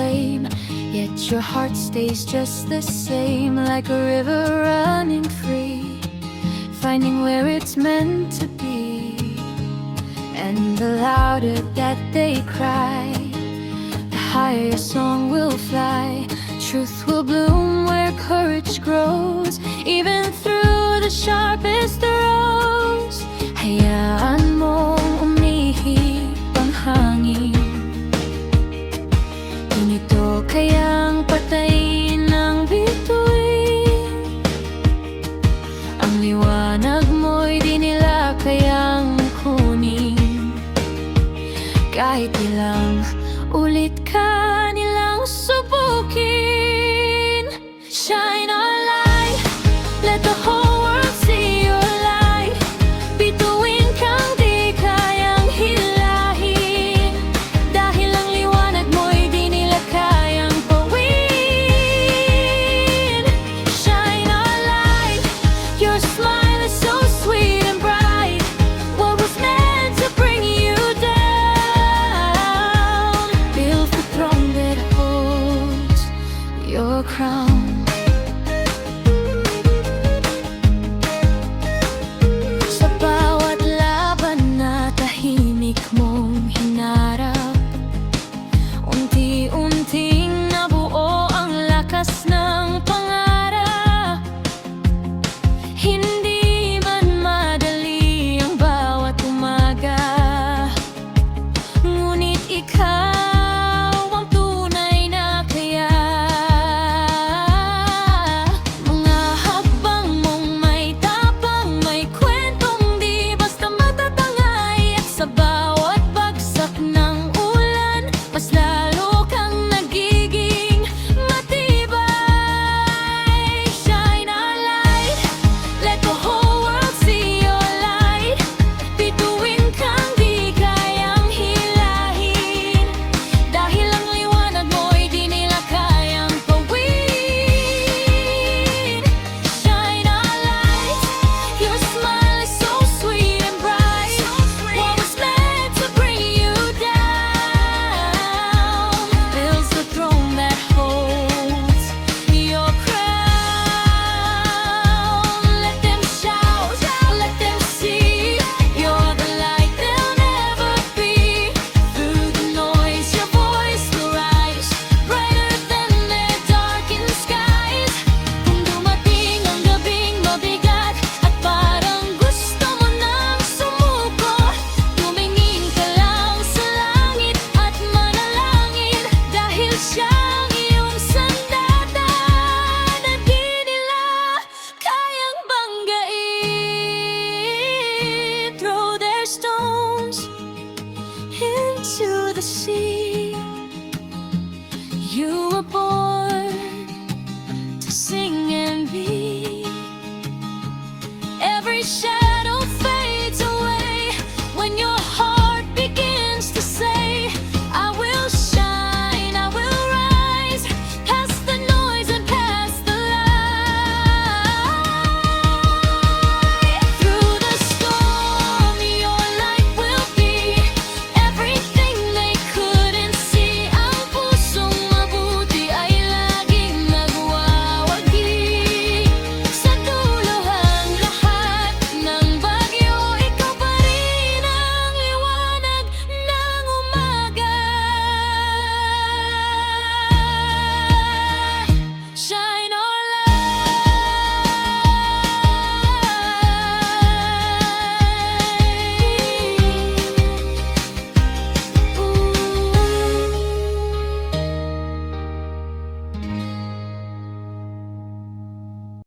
flame, yet your heart stays just the same, like a river running free, finding where it's meant to be. And the louder that they cry, the higher your song will fly. Truth will bloom where courage grows, even through the sharpest throws. Hayaan mong umihip ang hangin, ganito kayang patayin ng bituin. Ang liwanag mo'y di nila kayang kunin, kahit ilang ulit ka nilang subukin. Shine a light, let the whole world see your light. Bituin kang di kayang hilahin, dahil ang liwanag mo'y di nila kayang pawin. Shine a light, your smile is so sweet and bright. What was meant to bring you down builds the throne that holds your crown. Sa bawat laban na tahimik mong hinarap, unti-unting nabuo ang lakas ng pangarap. Hindi man madali ang bawat umaga, ngunit ikaw ang tunay na kaya. Mga hakbang mong may tapang, may kwentong di basta matatangay. At sa bawat bagsak ng ulan, mas lalo kang nagiging matibay. Shine a light, let the whole world see your light. Bituin kang di kayang hilahin, dahil ang liwanag mo'y di nila kayang pawin. Shine a light, your smile is so sweet and bright. What was meant to bring you down builds the throne that holds your crown. Let them shout, let them see, you're the light they'll never be. Through the noise your voice will rise, brighter than their darkened skies. Kung dumating ang gabing mabigat at parang gusto mo nang sumuko, tumingin ka lang sa langit at manalangin, dahil siyang iyong sandata na di nila kayang banggain. Throw their stones into the sea, you